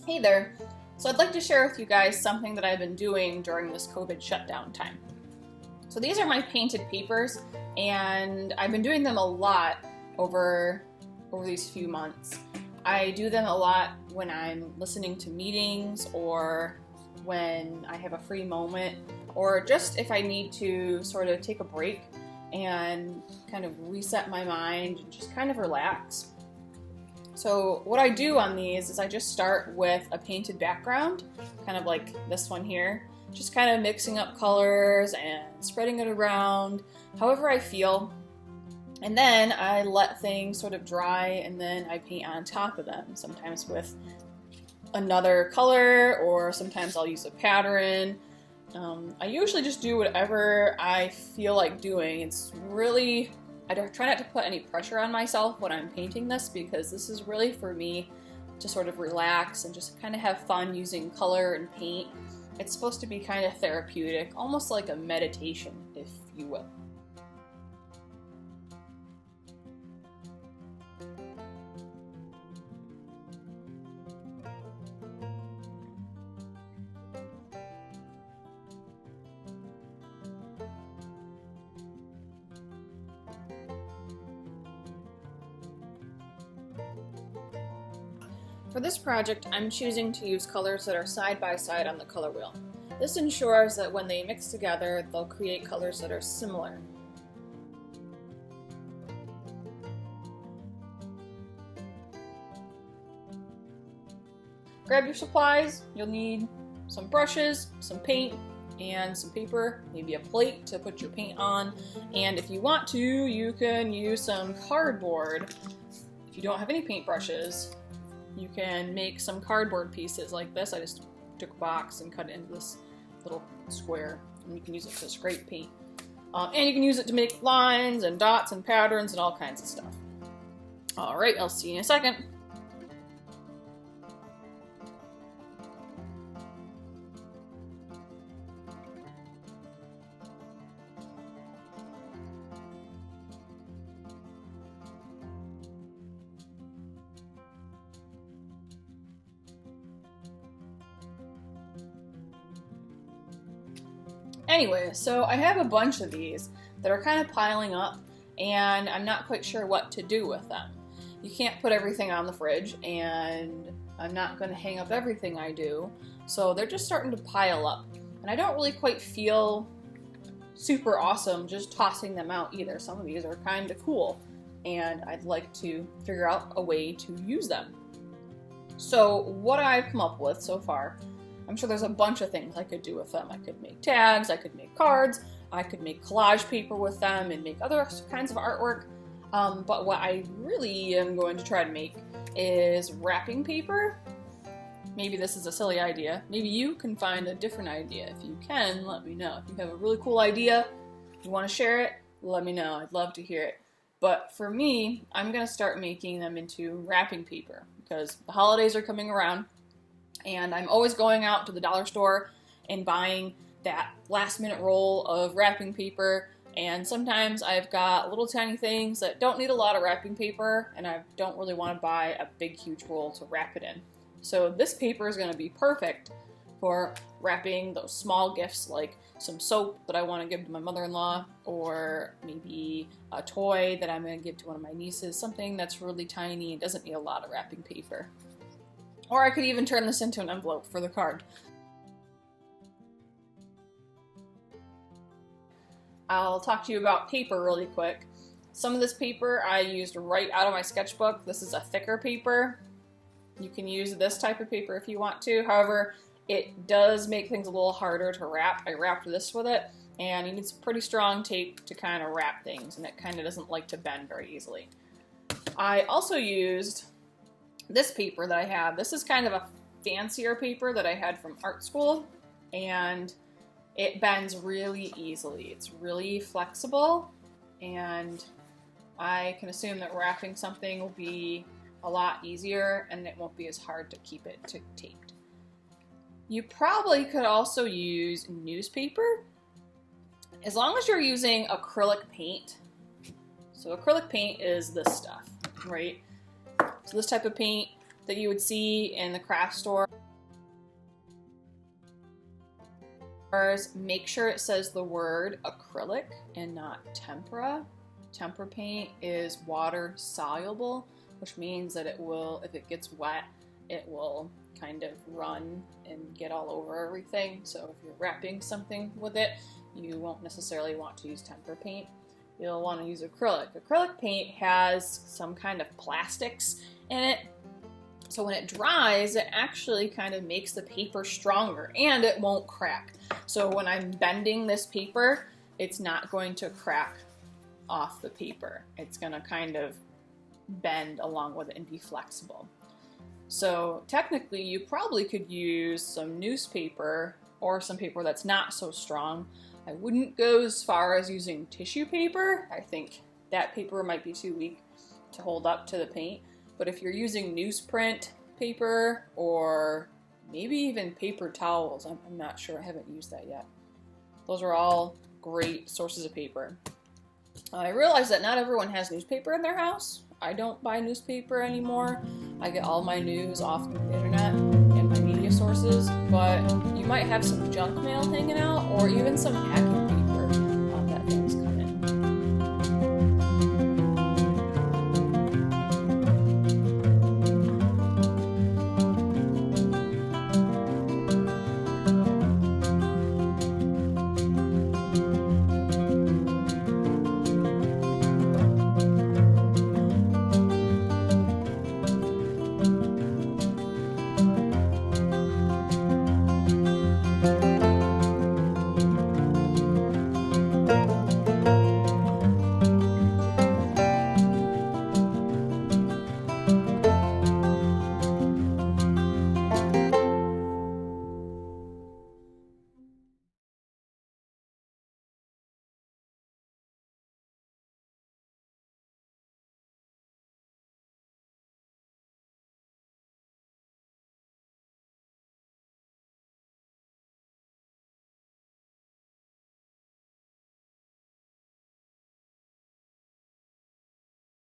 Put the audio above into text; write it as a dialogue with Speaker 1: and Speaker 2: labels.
Speaker 1: Hey there. So I'd like to share with you guys something that I've been doing during this COVID shutdown time. So these are my painted papers, and I've been doing them a lot over these few months. I do them a lot when I'm listening to meetings, or when I have a free moment, or just if I need to sort of take a break and kind of reset my mind and just kind of relax. So what I do on these is I just start with a painted background, kind of like this one here, just kind of mixing up colors and spreading it around however I feel. And then I let things sort of dry, and then I paint on top of them, sometimes with another color, or sometimes I'll use a pattern. I usually just do whatever I feel like doing. It's really, I try not to put any pressure on myself when I'm painting this, because this is really for me to sort of relax and just kind of have fun using color and paint. It's supposed to be kind of therapeutic, almost like a meditation, if you will. For this project, I'm choosing to use colors that are side by side on the color wheel. This ensures that when they mix together, they'll create colors that are similar. Grab your supplies. You'll need some brushes, some paint, and some paper, maybe a plate to put your paint on. And if you want to, you can use some cardboard. If you don't have any paintbrushes, you can make some cardboard pieces like this. I just took a box and cut it into this little square, and you can use it to scrape paint. And you can use it to make lines and dots and patterns and all kinds of stuff. Alright, I'll see you in a second. Anyway, so I have a bunch of these that are kind of piling up, and I'm not quite sure what to do with them. You can't put everything on the fridge, and I'm not going to hang up everything I do, so they're just starting to pile up. And I don't really quite feel super awesome just tossing them out either. Some of these are kind of cool, and I'd like to figure out a way to use them. So what I've come up with so far, I'm sure there's a bunch of things I could do with them. I could make tags, I could make cards, I could make collage paper with them and make other kinds of artwork. But what I really am going to try to make is wrapping paper. Maybe this is a silly idea. Maybe you can find a different idea. If you can, let me know. If you have a really cool idea, you want to share it, let me know. I'd love to hear it. But for me, I'm going to start making them into wrapping paper, because the holidays are coming around. And I'm always going out to the dollar store and buying that last minute roll of wrapping paper. And sometimes I've got little tiny things that don't need a lot of wrapping paper, and I don't really want to buy a big huge roll to wrap it in. So this paper is going to be perfect for wrapping those small gifts, like some soap that I want to give to my mother-in-law, or maybe a toy that I'm going to give to one of my nieces, something that's really tiny and doesn't need a lot of wrapping paper. Or I could even turn this into an envelope for the card. I'll talk to you about paper really quick. Some of this paper I used right out of my sketchbook. This is a thicker paper. You can use this type of paper if you want to. However, it does make things a little harder to wrap. I wrapped this with it, and you need some pretty strong tape to kind of wrap things, and it kind of doesn't like to bend very easily. I also used this paper that I have. This is kind of a fancier paper that I had from art school, and it bends really easily. It's really flexible, and I can assume that wrapping something will be a lot easier, and it won't be as hard to keep it taped. You probably could also use newspaper, as long as you're using acrylic paint. So acrylic paint is this stuff, right? So this type of paint, that you would see in the craft store. Make sure it says the word acrylic and not tempera. Tempera paint is water soluble, which means that it will, if it gets wet, it will kind of run and get all over everything. So if you're wrapping something with it, you won't necessarily want to use tempera paint. You'll want to use acrylic. Acrylic paint has some kind of plastics in it, so when it dries, it actually kind of makes the paper stronger and it won't crack. So when I'm bending this paper, it's not going to crack off the paper. It's going to kind of bend along with it and be flexible. So technically you probably could use some newspaper or some paper that's not so strong. I wouldn't go as far as using tissue paper. I think that paper might be too weak to hold up to the paint. But if you're using newsprint paper or maybe even paper towels, I'm not sure, I haven't used that yet. Those are all great sources of paper. I realize that not everyone has newspaper in their house. I don't buy newspaper anymore. I get all my news off the internet and my media sources, but you might have some junk mail hanging out or even some packing